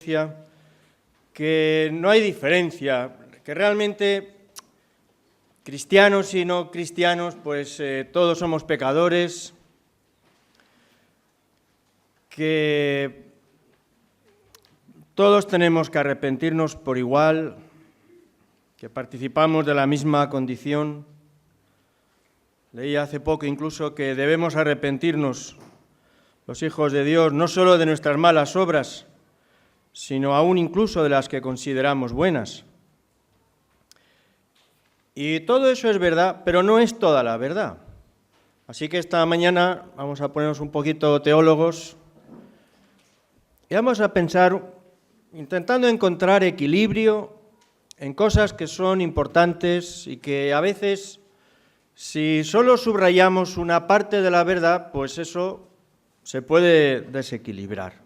conciencia que no hay diferencia, que realmente cristianos y no cristianos, pues todos somos pecadores, que todos tenemos que arrepentirnos por igual, que participamos de la misma condición. Leí hace poco incluso que debemos arrepentirnos, los hijos de Dios, no solo de nuestras malas obras, sino aún incluso de las que consideramos buenas. Y todo eso es verdad, pero no es toda la verdad. Así que esta mañana vamos a ponernos un poquito teólogos y vamos a pensar, intentando encontrar equilibrio en cosas que son importantes y que a veces, si solo subrayamos una parte de la verdad, pues eso se puede desequilibrar.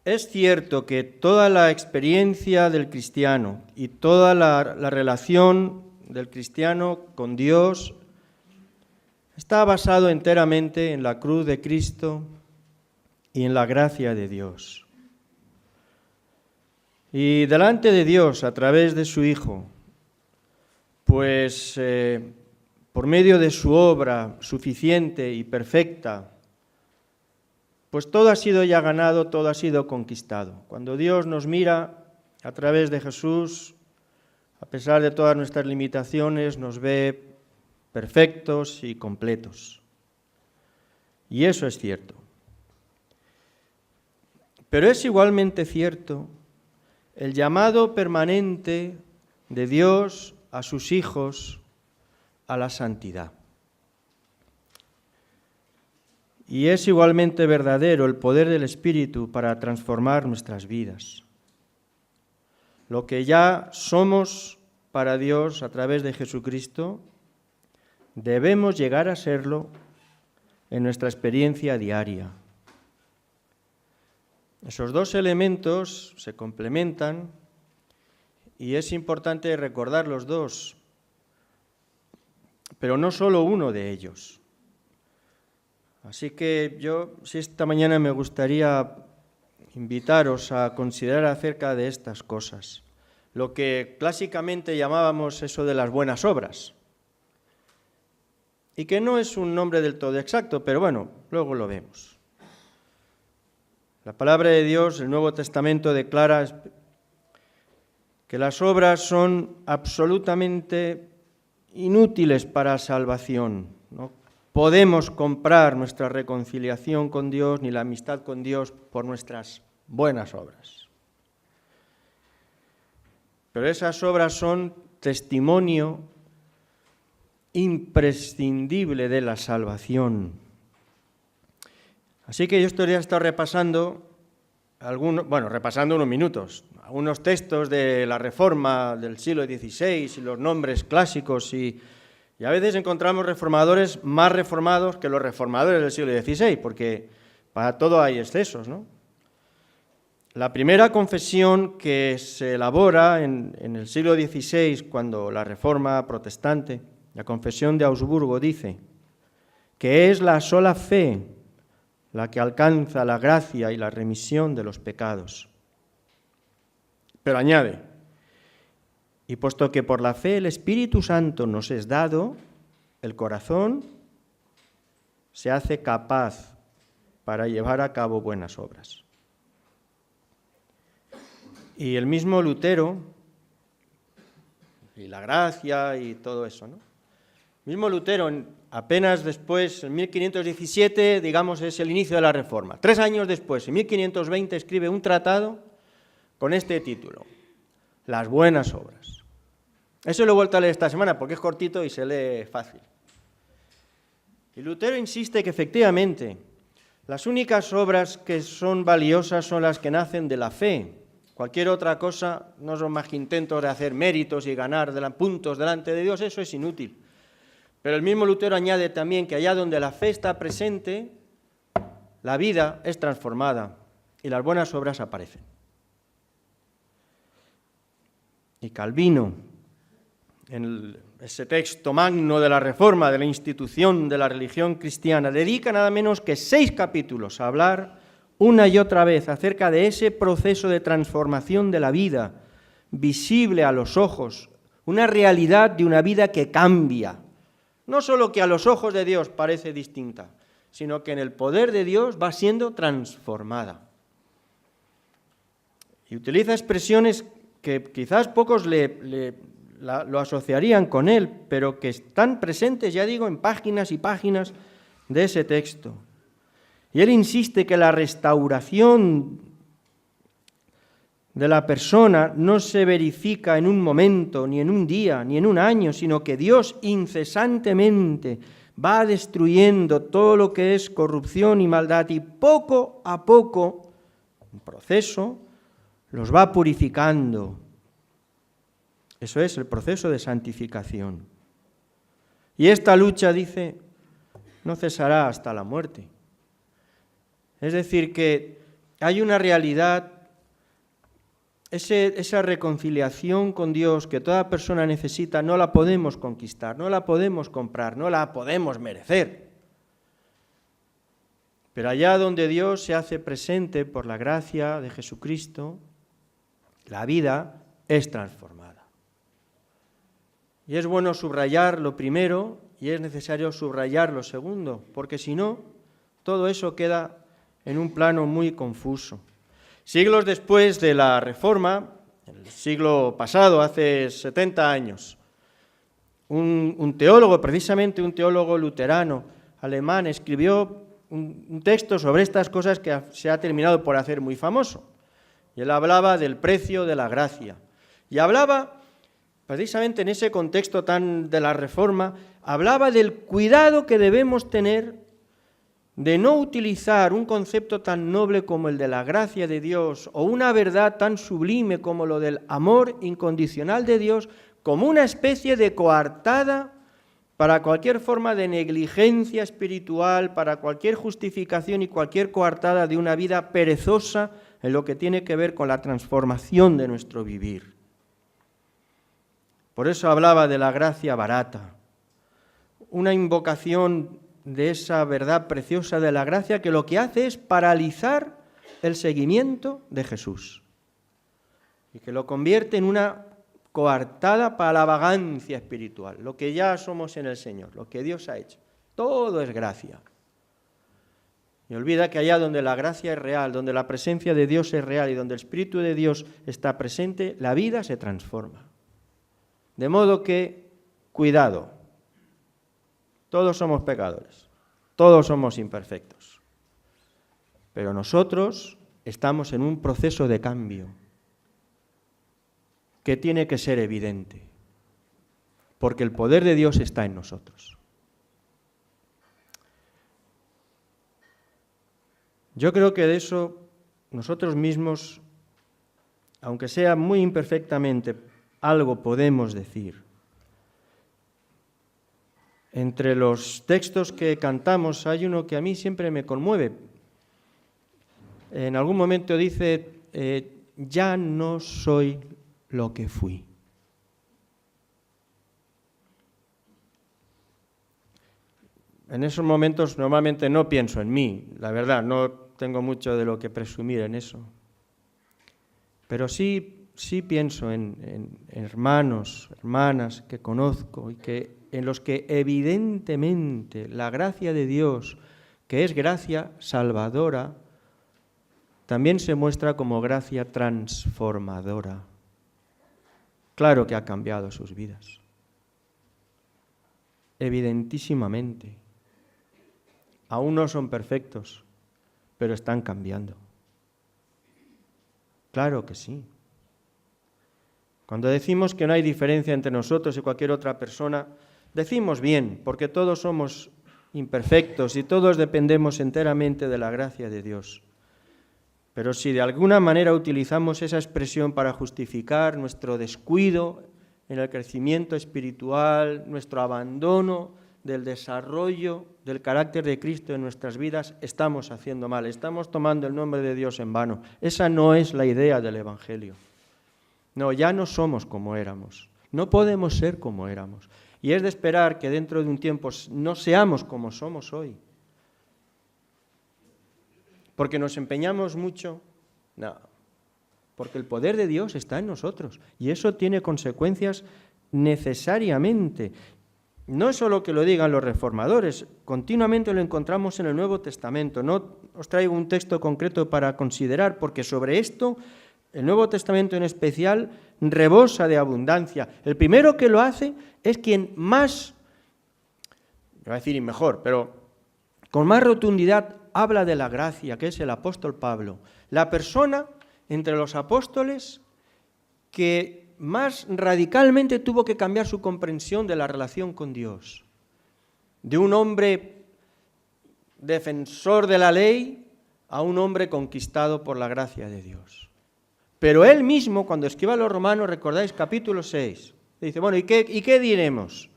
Es cierto que toda la experiencia del cristiano y toda la relación del cristiano con Dios está basado enteramente en la cruz de Cristo y en la gracia de Dios. Y delante de Dios, a través de su Hijo, pues por medio de su obra suficiente y perfecta, pues todo ha sido ya ganado, todo ha sido conquistado. Cuando Dios nos mira a través de Jesús, a pesar de todas nuestras limitaciones, nos ve perfectos y completos. Y eso es cierto. Pero es igualmente cierto el llamado permanente de Dios a sus hijos a la santidad. Y es igualmente verdadero el poder del Espíritu para transformar nuestras vidas. Lo que ya somos para Dios a través de Jesucristo, debemos llegar a serlo en nuestra experiencia diaria. Esos dos elementos se complementan y es importante recordar los dos, pero no solo uno de ellos. Así que si esta mañana me gustaría invitaros a considerar acerca de estas cosas, lo que clásicamente llamábamos eso de las buenas obras, y que no es un nombre del todo exacto, pero bueno, luego lo vemos. La palabra de Dios, el Nuevo Testamento declara que las obras son absolutamente inútiles para salvación. No podemos comprar nuestra reconciliación con Dios ni la amistad con Dios por nuestras buenas obras. Pero esas obras son testimonio imprescindible de la salvación. Así que yo estoy repasando unos minutos, algunos textos de la Reforma del siglo XVI y los nombres clásicos y a veces encontramos reformadores más reformados que los reformadores del siglo XVI, porque para todo hay excesos, ¿no? La primera confesión que se elabora en el siglo XVI, cuando la Reforma protestante, la Confesión de Augsburgo, dice que es la sola fe la que alcanza la gracia y la remisión de los pecados. Pero añade, y puesto que por la fe el Espíritu Santo nos es dado, el corazón se hace capaz para llevar a cabo buenas obras. Y el mismo Lutero, y la gracia y todo eso, ¿no? El mismo Lutero, apenas después, en 1517, digamos, es el inicio de la Reforma. 3 años después, en 1520, escribe un tratado con este título, Las buenas obras. Eso lo he vuelto a leer esta semana porque es cortito y se lee fácil. Y Lutero insiste que efectivamente las únicas obras que son valiosas son las que nacen de la fe. Cualquier otra cosa no son más que intentos de hacer méritos y ganar puntos delante de Dios, eso es inútil. Pero el mismo Lutero añade también que allá donde la fe está presente, la vida es transformada y las buenas obras aparecen. Y Calvino, en ese texto magno de la Reforma, de la institución de la religión cristiana, dedica nada menos que 6 capítulos a hablar una y otra vez acerca de ese proceso de transformación de la vida, visible a los ojos, una realidad de una vida que cambia. No solo que a los ojos de Dios parece distinta, sino que en el poder de Dios va siendo transformada. Y utiliza expresiones que quizás pocos lo asociarían con él, pero que están presentes, ya digo, en páginas y páginas de ese texto. Y él insiste que la restauración de la persona no se verifica en un momento, ni en un día, ni en un año, sino que Dios incesantemente va destruyendo todo lo que es corrupción y maldad y poco a poco, un proceso, los va purificando. Eso es el proceso de santificación. Y esta lucha, dice, no cesará hasta la muerte. Es decir, que hay una realidad, esa reconciliación con Dios que toda persona necesita, no la podemos conquistar, no la podemos comprar, no la podemos merecer. Pero allá donde Dios se hace presente por la gracia de Jesucristo, la vida es transformada. Y es bueno subrayar lo primero y es necesario subrayar lo segundo, porque si no, todo eso queda en un plano muy confuso. Siglos después de la Reforma, el siglo pasado, hace 70 años, un teólogo, precisamente un teólogo luterano alemán, escribió un texto sobre estas cosas que se ha terminado por hacer muy famoso. Y él hablaba del precio de la gracia. Y hablaba, precisamente en ese contexto tan de la Reforma, hablaba del cuidado que debemos tener de no utilizar un concepto tan noble como el de la gracia de Dios o una verdad tan sublime como lo del amor incondicional de Dios como una especie de coartada para cualquier forma de negligencia espiritual, para cualquier justificación y cualquier coartada de una vida perezosa en lo que tiene que ver con la transformación de nuestro vivir. Por eso hablaba de la gracia barata, una invocación de esa verdad preciosa de la gracia que lo que hace es paralizar el seguimiento de Jesús y que lo convierte en una coartada para la vagancia espiritual, lo que ya somos en el Señor, lo que Dios ha hecho. Todo es gracia. Y olvida que allá donde la gracia es real, donde la presencia de Dios es real y donde el Espíritu de Dios está presente, la vida se transforma. De modo que, cuidado, todos somos pecadores, todos somos imperfectos, pero nosotros estamos en un proceso de cambio que tiene que ser evidente, porque el poder de Dios está en nosotros. Yo creo que de eso nosotros mismos, aunque sea muy imperfectamente, algo podemos decir. Entre los textos que cantamos hay uno que a mí siempre me conmueve. En algún momento dice, ya no soy lo que fui. En esos momentos normalmente no pienso en mí, la verdad, no tengo mucho de lo que presumir en eso. Pero sí pienso en hermanos, hermanas que conozco y en los que evidentemente la gracia de Dios, que es gracia salvadora, también se muestra como gracia transformadora. Claro que ha cambiado sus vidas, evidentísimamente. Aún no son perfectos, pero están cambiando. Claro que sí. Cuando decimos que no hay diferencia entre nosotros y cualquier otra persona, decimos bien, porque todos somos imperfectos y todos dependemos enteramente de la gracia de Dios. Pero si de alguna manera utilizamos esa expresión para justificar nuestro descuido en el crecimiento espiritual, nuestro abandono del desarrollo del carácter de Cristo en nuestras vidas, estamos haciendo mal, estamos tomando el nombre de Dios en vano. Esa no es la idea del Evangelio. No, ya no somos como éramos, no podemos ser como éramos. Y es de esperar que dentro de un tiempo no seamos como somos hoy. ¿Porque nos empeñamos mucho? No, porque el poder de Dios está en nosotros y eso tiene consecuencias necesariamente. No es solo que lo digan los reformadores, continuamente lo encontramos en el Nuevo Testamento. No os traigo un texto concreto para considerar, porque sobre esto el Nuevo Testamento en especial rebosa de abundancia. El primero que lo hace es quien más, voy a decir y mejor, pero con más rotundidad habla de la gracia, que es el apóstol Pablo. La persona entre los apóstoles que más radicalmente tuvo que cambiar su comprensión de la relación con Dios. De un hombre defensor de la ley a un hombre conquistado por la gracia de Dios. Pero él mismo, cuando escribe a los Romanos, recordáis capítulo 6, dice, bueno, ¿y qué diremos?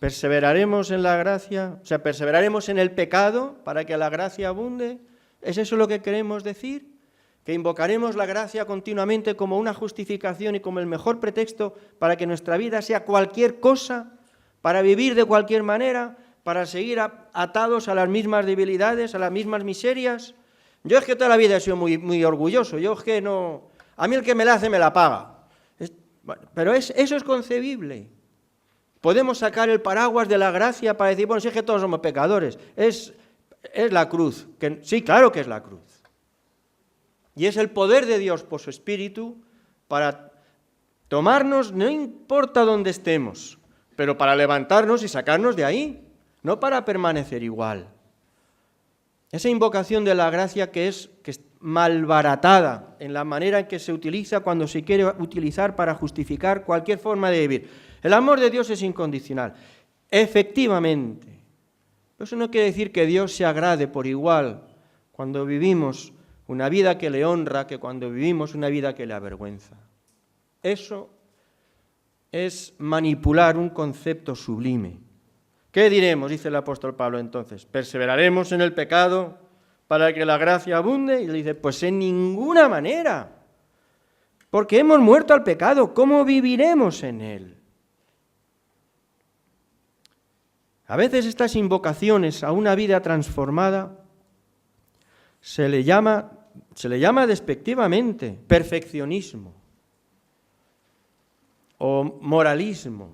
¿Perseveraremos en la gracia? O sea, ¿perseveraremos en el pecado para que la gracia abunde? ¿Es eso lo que queremos decir? ¿Que invocaremos la gracia continuamente como una justificación y como el mejor pretexto para que nuestra vida sea cualquier cosa, para vivir de cualquier manera, para seguir atados a las mismas debilidades, a las mismas miserias? Yo es que toda la vida he sido muy orgulloso, yo es que no... A mí el que me la hace me la paga. Pero eso es concebible. Podemos sacar el paraguas de la gracia para decir, bueno, si es que todos somos pecadores, es la cruz. Sí, claro que es la cruz. Y es el poder de Dios por su Espíritu para tomarnos, no importa dónde estemos, pero para levantarnos y sacarnos de ahí, no para permanecer igual. Esa invocación de la gracia que es malbaratada en la manera en que se utiliza cuando se quiere utilizar para justificar cualquier forma de vivir. El amor de Dios es incondicional. Efectivamente. Eso no quiere decir que Dios se agrade por igual cuando vivimos una vida que le honra que cuando vivimos una vida que le avergüenza. Eso es manipular un concepto sublime. ¿Qué diremos? Dice el apóstol Pablo entonces. ¿Perseveraremos en el pecado para que la gracia abunde? Y le dice, pues en ninguna manera. Porque hemos muerto al pecado. ¿Cómo viviremos en él? A veces estas invocaciones a una vida transformada se le llama despectivamente perfeccionismo o moralismo.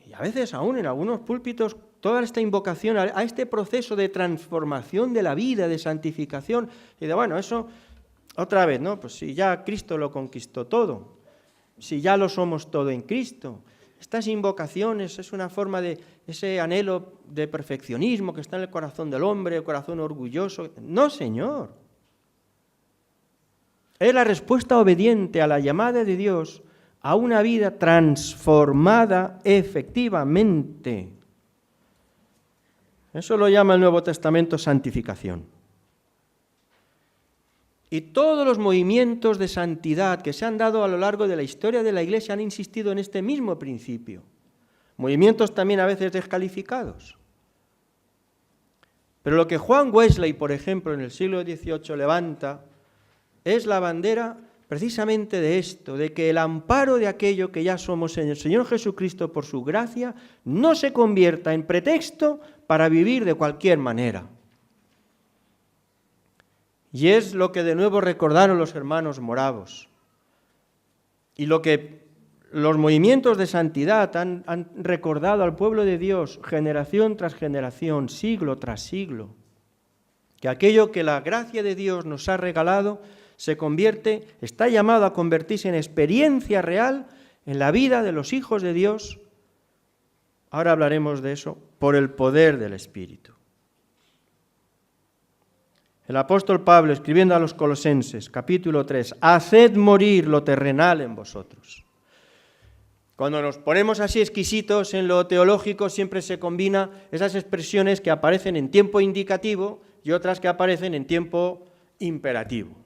Y a veces aún en algunos púlpitos toda esta invocación a este proceso de transformación de la vida, de santificación, y de bueno, eso otra vez, ¿no? Pues si ya Cristo lo conquistó todo, si ya lo somos todo en Cristo. Estas invocaciones es una forma de ese anhelo de perfeccionismo que está en el corazón del hombre, el corazón orgulloso. No, Señor. Es la respuesta obediente a la llamada de Dios a una vida transformada efectivamente. Eso lo llama el Nuevo Testamento santificación. Y todos los movimientos de santidad que se han dado a lo largo de la historia de la Iglesia han insistido en este mismo principio. Movimientos también a veces descalificados. Pero lo que Juan Wesley, por ejemplo, en el siglo XVIII levanta es la bandera precisamente de esto, de que el amparo de aquello que ya somos en el Señor Jesucristo por su gracia no se convierta en pretexto para vivir de cualquier manera. Y es lo que de nuevo recordaron los hermanos moravos. Y lo que los movimientos de santidad han recordado al pueblo de Dios generación tras generación, siglo tras siglo. Que aquello que la gracia de Dios nos ha regalado está llamado a convertirse en experiencia real en la vida de los hijos de Dios. Ahora hablaremos de eso por el poder del Espíritu. El apóstol Pablo, escribiendo a los Colosenses, capítulo 3, haced morir lo terrenal en vosotros. Cuando nos ponemos así exquisitos en lo teológico, siempre se combina esas expresiones que aparecen en tiempo indicativo y otras que aparecen en tiempo imperativo.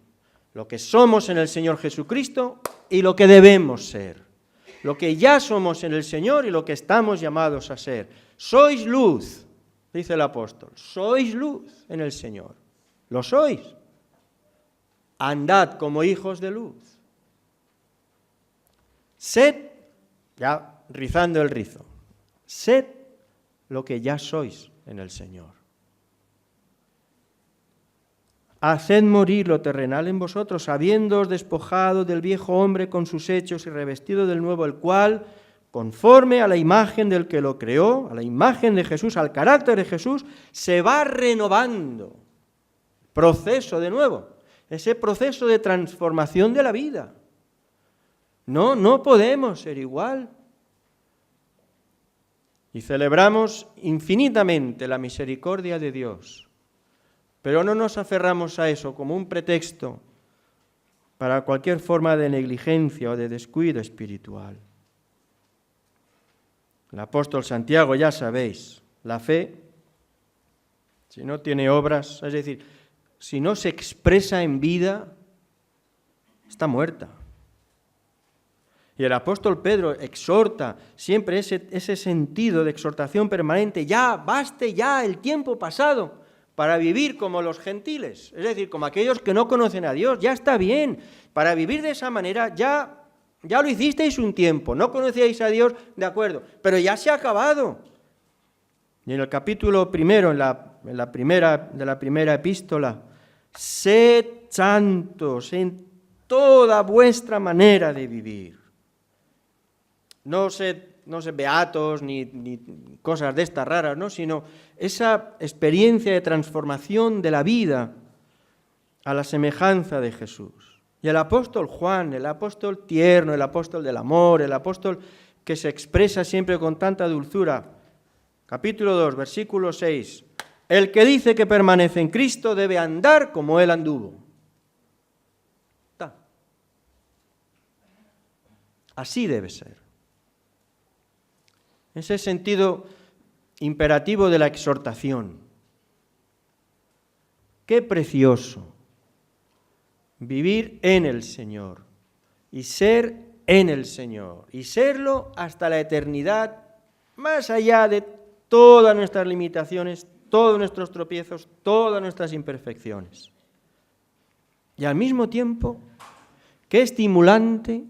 Lo que somos en el Señor Jesucristo y lo que debemos ser. Lo que ya somos en el Señor y lo que estamos llamados a ser. Sois luz, dice el apóstol, sois luz en el Señor. Lo sois. Andad como hijos de luz. Sed, ya rizando el rizo, sed lo que ya sois en el Señor. haced morir lo terrenal en vosotros, habiéndoos despojado del viejo hombre con sus hechos y revestido del nuevo, el cual, conforme a la imagen del que lo creó, a la imagen de Jesús, al carácter de Jesús, se va renovando. Proceso de nuevo, ese proceso de transformación de la vida. No podemos ser igual. Y celebramos infinitamente la misericordia de Dios, pero no nos aferramos a eso como un pretexto para cualquier forma de negligencia o de descuido espiritual. El apóstol Santiago, ya sabéis, la fe, si no tiene obras, es decir, si no se expresa en vida, está muerta. Y el apóstol Pedro exhorta siempre ese sentido de exhortación permanente, ya, baste ya el tiempo pasado para vivir como los gentiles, es decir, como aquellos que no conocen a Dios, ya está bien, para vivir de esa manera ya lo hicisteis un tiempo, no conocíais a Dios, de acuerdo, pero ya se ha acabado. Y en el capítulo primero, de la primera epístola, sed santos en toda vuestra manera de vivir. No sed beatos ni cosas de estas raras, ¿no? Sino esa experiencia de transformación de la vida a la semejanza de Jesús. Y el apóstol Juan, el apóstol tierno, el apóstol del amor, el apóstol que se expresa siempre con tanta dulzura, capítulo 2, versículo 6, el que dice que permanece en Cristo debe andar como Él anduvo. Así debe ser. Ese sentido imperativo de la exhortación. Qué precioso vivir en el Señor y ser en el Señor y serlo hasta la eternidad, más allá de todas nuestras limitaciones, todos nuestros tropiezos, todas nuestras imperfecciones. Y al mismo tiempo, qué estimulante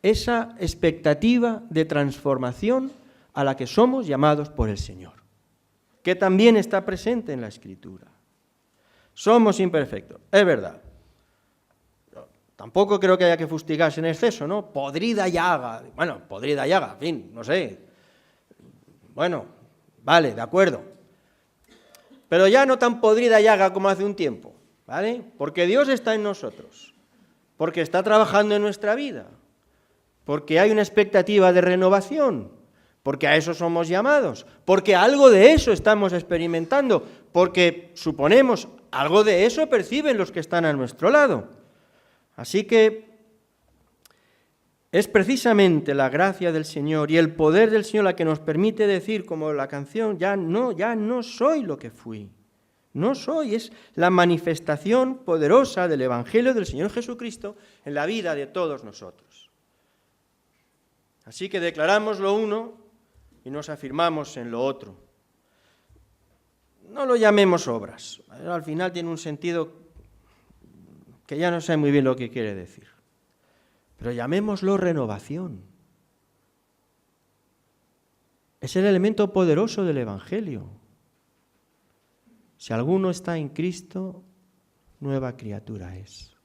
esa expectativa de transformación a la que somos llamados por el Señor, que también está presente en la Escritura. Somos imperfectos, es verdad. Tampoco creo que haya que fustigarse en exceso, ¿no? Podrida llaga, en fin, no sé. Bueno, vale, de acuerdo. Pero ya no tan podrida llaga como hace un tiempo, ¿vale? Porque Dios está en nosotros, porque está trabajando en nuestra vida, porque hay una expectativa de renovación, porque a eso somos llamados, porque algo de eso estamos experimentando, porque suponemos algo de eso perciben los que están a nuestro lado. Así que es precisamente la gracia del Señor y el poder del Señor la que nos permite decir, como la canción, ya no soy lo que fui. No soy, es la manifestación poderosa del Evangelio del Señor Jesucristo en la vida de todos nosotros. Así que declaramos lo uno y nos afirmamos en lo otro. No lo llamemos obras, al final tiene un sentido que ya no sé muy bien lo que quiere decir, pero llamémoslo renovación. Es el elemento poderoso del Evangelio. Si alguno está en Cristo, nueva criatura es.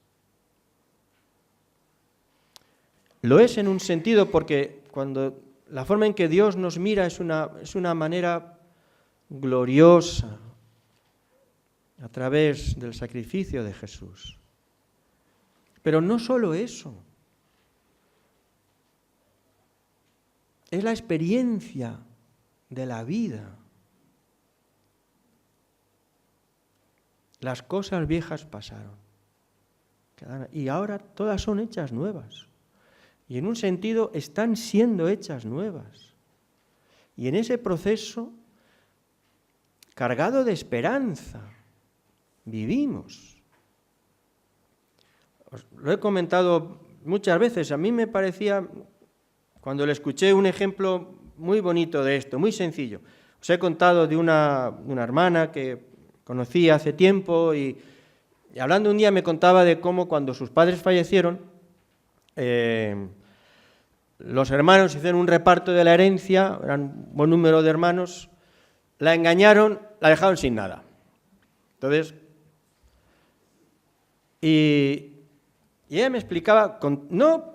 Lo es en un sentido porque cuando la forma en que Dios nos mira es una manera gloriosa a través del sacrificio de Jesús. Pero no solo eso, es la experiencia de la vida. Las cosas viejas pasaron y ahora todas son hechas nuevas. Y en un sentido están siendo hechas nuevas. Y en ese proceso, cargado de esperanza, vivimos. Os lo he comentado muchas veces. A mí me parecía, cuando le escuché, un ejemplo muy bonito de esto, muy sencillo. Os he contado de una hermana que conocí hace tiempo y hablando un día me contaba de cómo cuando sus padres fallecieron, los hermanos hicieron un reparto de la herencia, eran un buen número de hermanos, la engañaron, la dejaron sin nada. Entonces, Y ella me explicaba,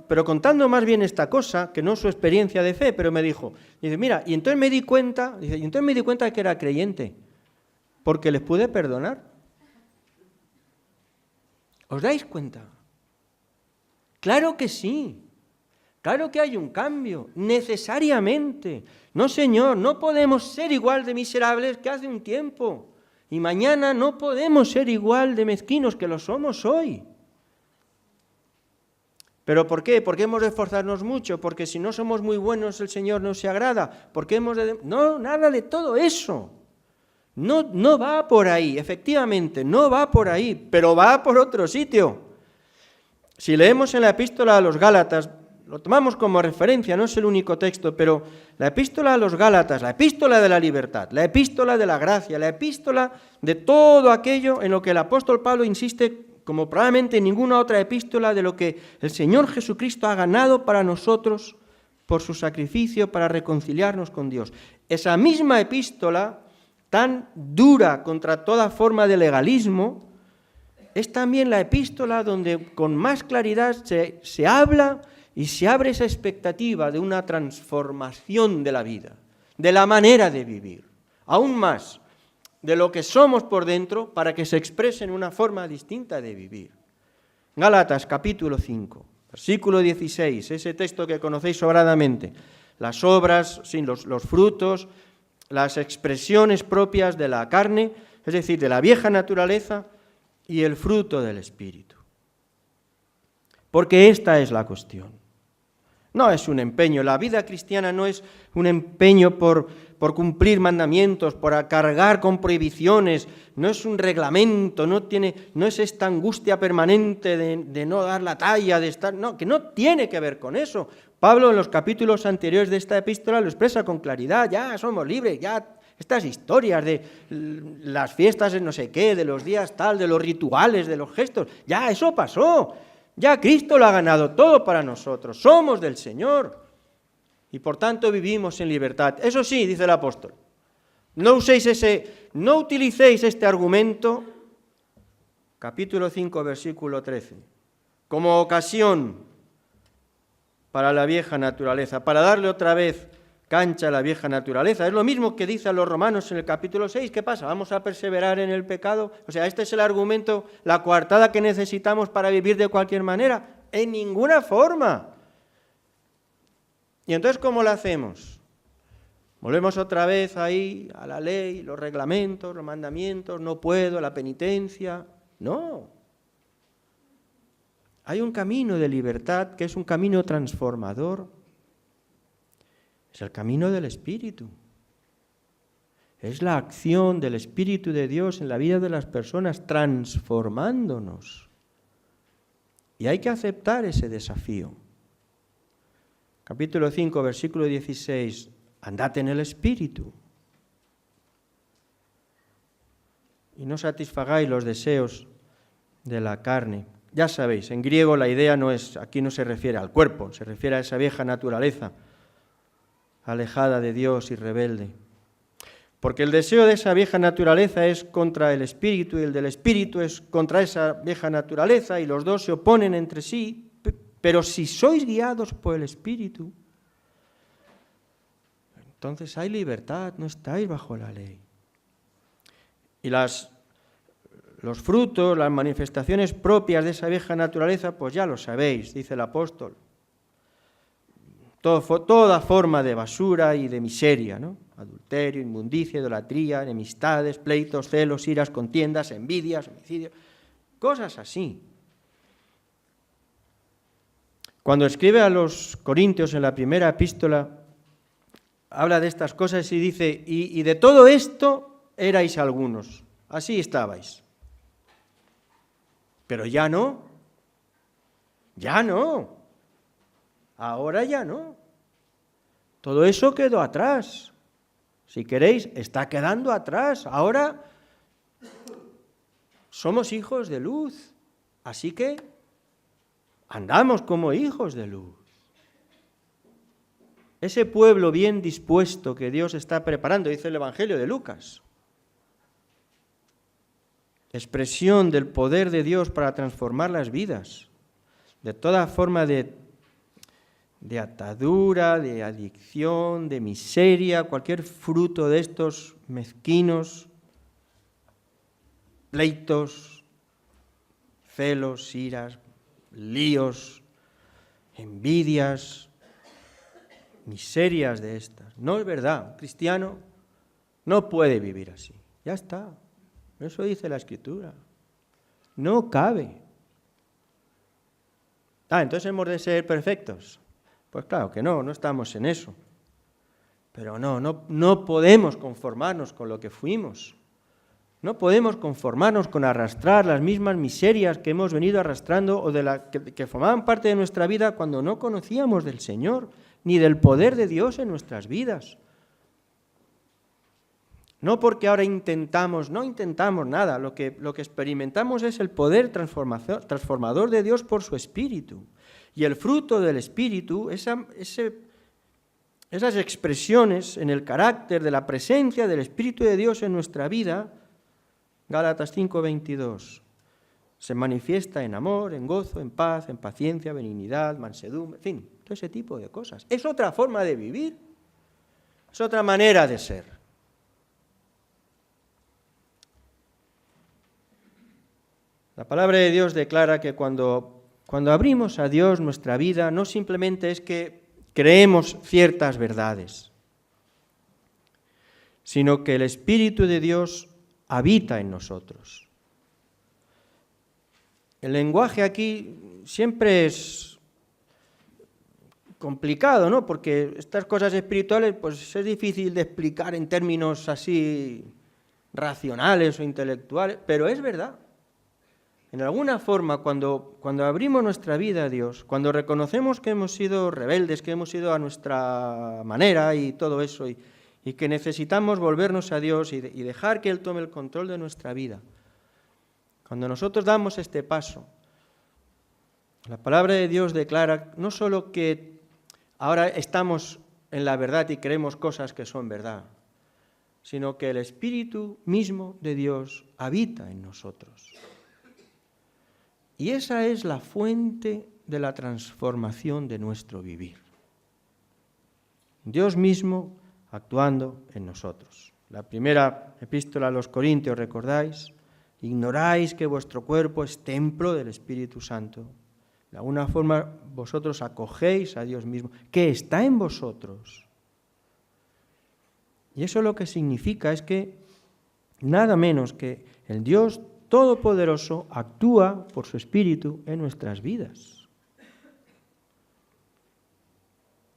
pero contando más bien esta cosa, que no su experiencia de fe, pero me dijo, dice, mira, y entonces me di cuenta de que era creyente, porque les pude perdonar. ¿Os dais cuenta? Claro que sí, claro que hay un cambio, necesariamente. No, señor, no podemos ser igual de miserables que hace un tiempo, y mañana no podemos ser igual de mezquinos que lo somos hoy. ¿Pero por qué? ¿Por qué hemos de esforzarnos mucho? Porque si no somos muy buenos el Señor no se agrada. ¿Por qué hemos de...? No, nada de todo eso. No va por ahí, efectivamente, no va por ahí, pero va por otro sitio. Si leemos en la epístola a los Gálatas, lo tomamos como referencia, no es el único texto, pero la epístola a los Gálatas, la epístola de la libertad, la epístola de la gracia, la epístola de todo aquello en lo que el apóstol Pablo insiste como probablemente en ninguna otra epístola, de lo que el Señor Jesucristo ha ganado para nosotros por su sacrificio para reconciliarnos con Dios. Esa misma epístola, tan dura contra toda forma de legalismo, es también la epístola donde con más claridad se habla y se abre esa expectativa de una transformación de la vida, de la manera de vivir, aún más de lo que somos por dentro, para que se exprese en una forma distinta de vivir. Gálatas capítulo 5, versículo 16, ese texto que conocéis sobradamente, las obras, los frutos, las expresiones propias de la carne, es decir, de la vieja naturaleza, y el fruto del Espíritu. Porque esta es la cuestión. No es un empeño, la vida cristiana no es un empeño por cumplir mandamientos, por cargar con prohibiciones, no es un reglamento, no es esta angustia permanente de no dar la talla, de estar, no, que no tiene que ver con eso. Pablo en los capítulos anteriores de esta epístola lo expresa con claridad, ya somos libres, ya estas historias de las fiestas de no sé qué, de los días tal, de los rituales, de los gestos, ya eso pasó. Ya Cristo lo ha ganado todo para nosotros, somos del Señor y por tanto vivimos en libertad. Eso sí, dice el apóstol, no utilicéis este argumento, capítulo 5, versículo 13, como ocasión para la vieja naturaleza, para darle otra vez cancha a la vieja naturaleza. Es lo mismo que dice a los romanos en el capítulo 6. ¿Qué pasa? ¿Vamos a perseverar en el pecado? O sea, este es el argumento, la coartada que necesitamos para vivir de cualquier manera. En ninguna forma. ¿Y entonces cómo lo hacemos? Volvemos otra vez ahí a la ley, los reglamentos, los mandamientos, no puedo, la penitencia. No. Hay un camino de libertad que es un camino transformador. Es el camino del Espíritu. Es la acción del Espíritu de Dios en la vida de las personas, transformándonos. Y hay que aceptar ese desafío. Capítulo 5, versículo 16. Andad en el Espíritu. Y no satisfagáis los deseos de la carne. Ya sabéis, en griego la idea aquí no se refiere al cuerpo, se refiere a esa vieja naturaleza alejada de Dios y rebelde. Porque el deseo de esa vieja naturaleza es contra el Espíritu y el del Espíritu es contra esa vieja naturaleza y los dos se oponen entre sí. Pero si sois guiados por el Espíritu, entonces hay libertad, no estáis bajo la ley. Y los frutos, las manifestaciones propias de esa vieja naturaleza, pues ya lo sabéis, dice el apóstol. Toda forma de basura y de miseria, ¿no? Adulterio, inmundicia, idolatría, enemistades, pleitos, celos, iras, contiendas, envidias, homicidios, cosas así. Cuando escribe a los Corintios en la primera epístola, habla de estas cosas y dice, y de todo esto erais algunos, así estabais. Pero ya no, ahora ya no. Todo eso quedó atrás. Si queréis, está quedando atrás. Ahora somos hijos de luz, así que andamos como hijos de luz. Ese pueblo bien dispuesto que Dios está preparando, dice el Evangelio de Lucas. expresión del poder de Dios para transformar las vidas, de toda forma de atadura, de adicción, de miseria, cualquier fruto de estos mezquinos, pleitos, celos, iras, líos, envidias, miserias de estas. No es verdad, un cristiano no puede vivir así. Ya está, eso dice la Escritura. No cabe. Entonces hemos de ser perfectos. Pues claro que no estamos en eso. Pero no podemos conformarnos con lo que fuimos. No podemos conformarnos con arrastrar las mismas miserias que hemos venido arrastrando o que formaban parte de nuestra vida cuando no conocíamos del Señor, ni del poder de Dios en nuestras vidas. No porque ahora no intentamos nada, lo que experimentamos es el poder transformador de Dios por su Espíritu. Y el fruto del Espíritu, esas expresiones en el carácter de la presencia del Espíritu de Dios en nuestra vida, Gálatas 5:22, se manifiesta en amor, en gozo, en paz, en paciencia, benignidad, mansedumbre, en fin, todo ese tipo de cosas. Es otra forma de vivir, es otra manera de ser. La palabra de Dios declara que cuando abrimos a Dios nuestra vida, no simplemente es que creemos ciertas verdades, sino que el Espíritu de Dios habita en nosotros. El lenguaje aquí siempre es complicado, ¿no? Porque estas cosas espirituales, pues es difícil de explicar en términos así racionales o intelectuales, pero es verdad. En alguna forma, cuando abrimos nuestra vida a Dios, cuando reconocemos que hemos sido rebeldes, que hemos ido a nuestra manera y todo eso, y que necesitamos volvernos a Dios y dejar que Él tome el control de nuestra vida, cuando nosotros damos este paso, la palabra de Dios declara no solo que ahora estamos en la verdad y creemos cosas que son verdad, sino que el Espíritu mismo de Dios habita en nosotros. Y esa es la fuente de la transformación de nuestro vivir. Dios mismo actuando en nosotros. La primera epístola a los Corintios, ¿recordáis? Ignoráis que vuestro cuerpo es templo del Espíritu Santo. De alguna forma vosotros acogéis a Dios mismo, que está en vosotros. Y eso lo que significa es que nada menos que el Dios Todopoderoso actúa por su Espíritu en nuestras vidas.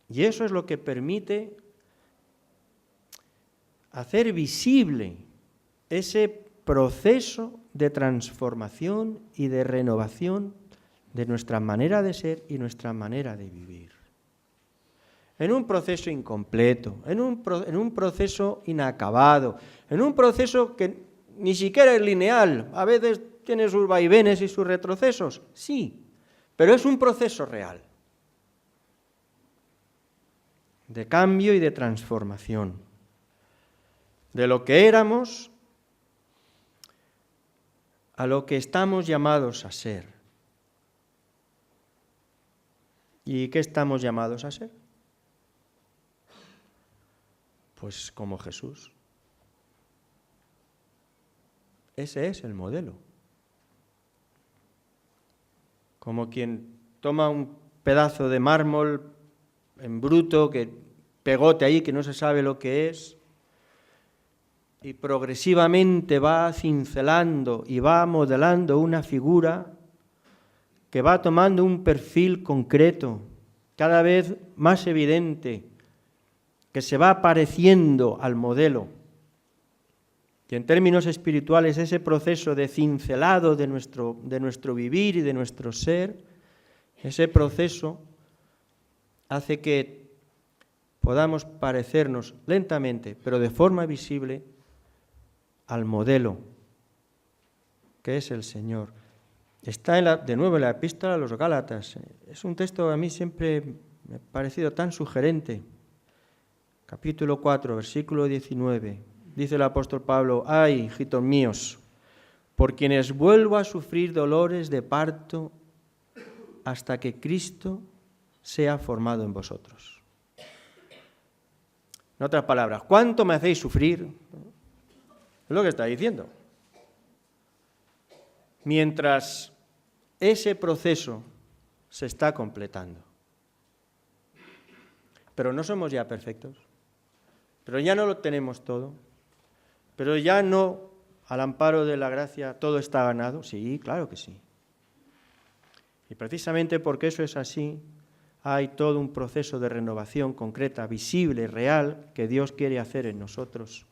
Y eso es lo que permite hacer visible ese proceso de transformación y de renovación de nuestra manera de ser y nuestra manera de vivir. En un proceso incompleto, en un proceso inacabado, en un proceso que ni siquiera es lineal, a veces tiene sus vaivenes y sus retrocesos, sí, pero es un proceso real de cambio y de transformación, de lo que éramos a lo que estamos llamados a ser. ¿Y qué estamos llamados a ser? Pues como Jesús. Ese es el modelo. Como quien toma un pedazo de mármol en bruto, que pegote ahí, que no se sabe lo que es, y progresivamente va cincelando y va modelando una figura que va tomando un perfil concreto, cada vez más evidente, que se va pareciendo al modelo. Y en términos espirituales, ese proceso de cincelado de nuestro vivir y de nuestro ser, ese proceso hace que podamos parecernos lentamente, pero de forma visible, al modelo, que es el Señor. Está de nuevo en la epístola a los Gálatas. Es un texto a mí siempre me ha parecido tan sugerente. Capítulo 4, versículo 19. Dice el apóstol Pablo: «Ay, hijitos míos, por quienes vuelvo a sufrir dolores de parto hasta que Cristo sea formado en vosotros. En otras palabras, ¿cuánto me hacéis sufrir? Es lo que está diciendo. Mientras ese proceso se está completando. Pero no somos ya perfectos, pero ya no lo tenemos todo, pero ya no, al amparo de la gracia, todo está ganado. Sí, claro que sí. Y precisamente porque eso es así, hay todo un proceso de renovación concreta, visible, real, que Dios quiere hacer en nosotros,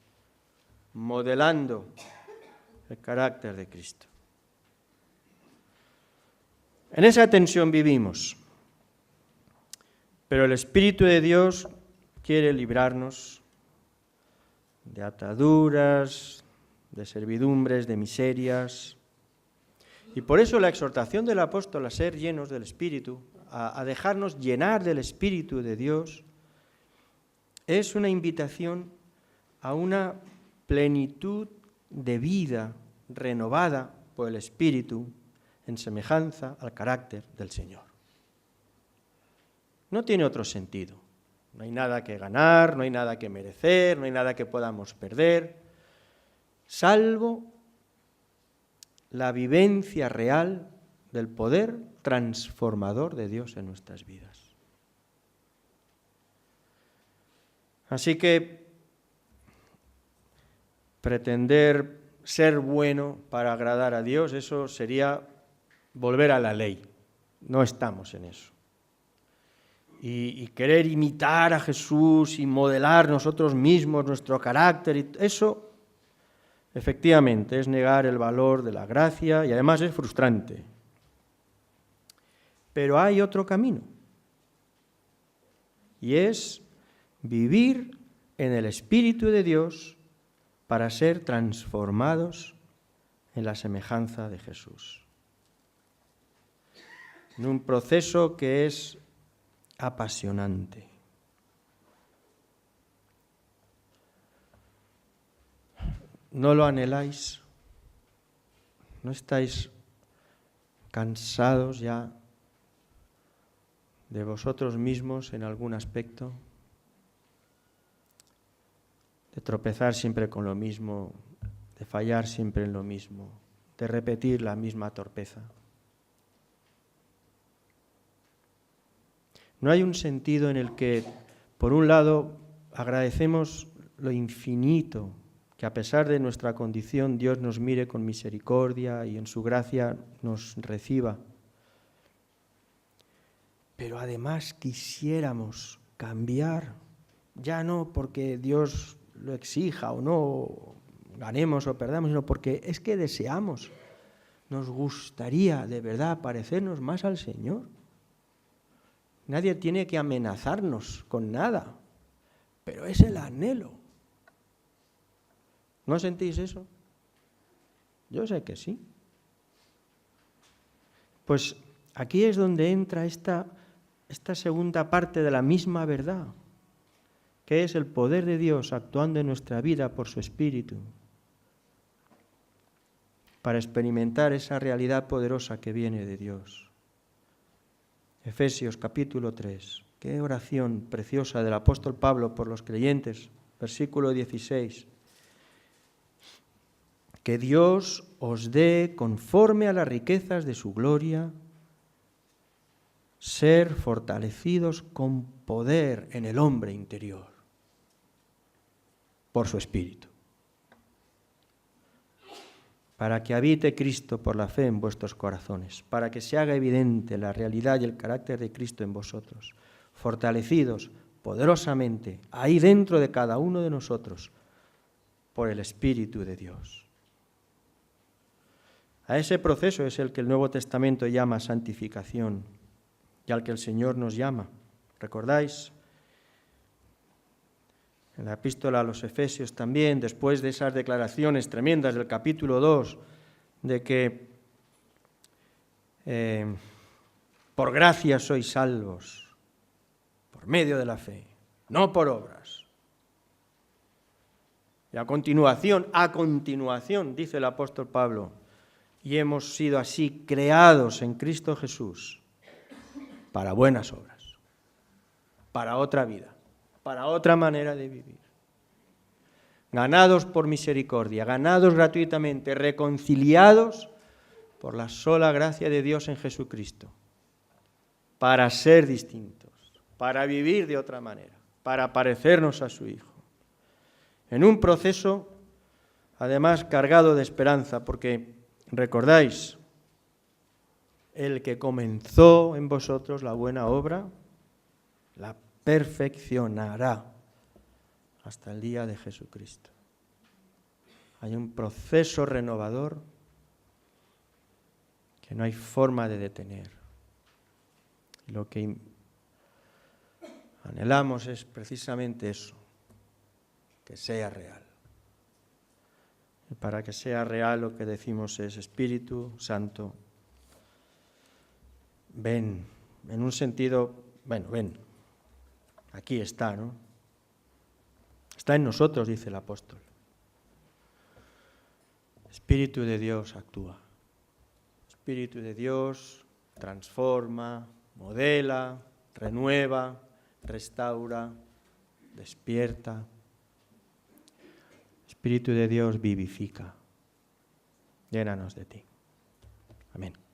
modelando el carácter de Cristo. En esa tensión vivimos, pero el Espíritu de Dios quiere librarnos de ataduras, de servidumbres, de miserias. Y por eso la exhortación del apóstol a ser llenos del Espíritu, a dejarnos llenar del Espíritu de Dios, es una invitación a una plenitud de vida renovada por el Espíritu en semejanza al carácter del Señor. No tiene otro sentido. No hay nada que ganar, no hay nada que merecer, no hay nada que podamos perder, salvo la vivencia real del poder transformador de Dios en nuestras vidas. Así que pretender ser bueno para agradar a Dios, eso sería volver a la ley. No estamos en eso. Y querer imitar a Jesús y modelar nosotros mismos nuestro carácter, eso efectivamente es negar el valor de la gracia y además es frustrante. Pero hay otro camino, y es vivir en el Espíritu de Dios para ser transformados en la semejanza de Jesús. En un proceso que es apasionante. ¿No lo anheláis? ¿No estáis cansados ya de vosotros mismos en algún aspecto? De tropezar siempre con lo mismo, de fallar siempre en lo mismo, de repetir la misma torpeza. No hay un sentido en el que, por un lado, agradecemos lo infinito, que a pesar de nuestra condición Dios nos mire con misericordia y en su gracia nos reciba. Pero además quisiéramos cambiar, ya no porque Dios lo exija o no, ganemos o perdamos, sino porque es que deseamos, nos gustaría de verdad parecernos más al Señor. Nadie tiene que amenazarnos con nada, pero es el anhelo. ¿No sentís eso? Yo sé que sí. Pues aquí es donde entra esta segunda parte de la misma verdad, que es el poder de Dios actuando en nuestra vida por su Espíritu, para experimentar esa realidad poderosa que viene de Dios. Efesios capítulo 3. Qué oración preciosa del apóstol Pablo por los creyentes. Versículo 16. Que Dios os dé, conforme a las riquezas de su gloria, ser fortalecidos con poder en el hombre interior, por su Espíritu, para que habite Cristo por la fe en vuestros corazones, para que se haga evidente la realidad y el carácter de Cristo en vosotros, fortalecidos poderosamente ahí dentro de cada uno de nosotros por el Espíritu de Dios. A ese proceso es el que el Nuevo Testamento llama santificación y al que el Señor nos llama. ¿Recordáis? En la epístola a los Efesios también, después de esas declaraciones tremendas del capítulo 2, de que por gracia sois salvos, por medio de la fe, no por obras. Y a continuación, dice el apóstol Pablo, y hemos sido así creados en Cristo Jesús para buenas obras, para otra vida, para otra manera de vivir. Ganados por misericordia, ganados gratuitamente, reconciliados por la sola gracia de Dios en Jesucristo, para ser distintos, para vivir de otra manera, para parecernos a su Hijo. En un proceso, además, cargado de esperanza, porque, recordáis, el que comenzó en vosotros la buena obra, la perfeccionará hasta el día de Jesucristo. Hay un proceso renovador que no hay forma de detener. Lo que anhelamos es precisamente eso, que sea real. Y para que sea real lo que decimos es: Espíritu Santo, ven, en un sentido, ven, aquí está, ¿no? Está en nosotros, dice el apóstol. Espíritu de Dios actúa. Espíritu de Dios transforma, modela, renueva, restaura, despierta. Espíritu de Dios vivifica. Llénanos de ti. Amén.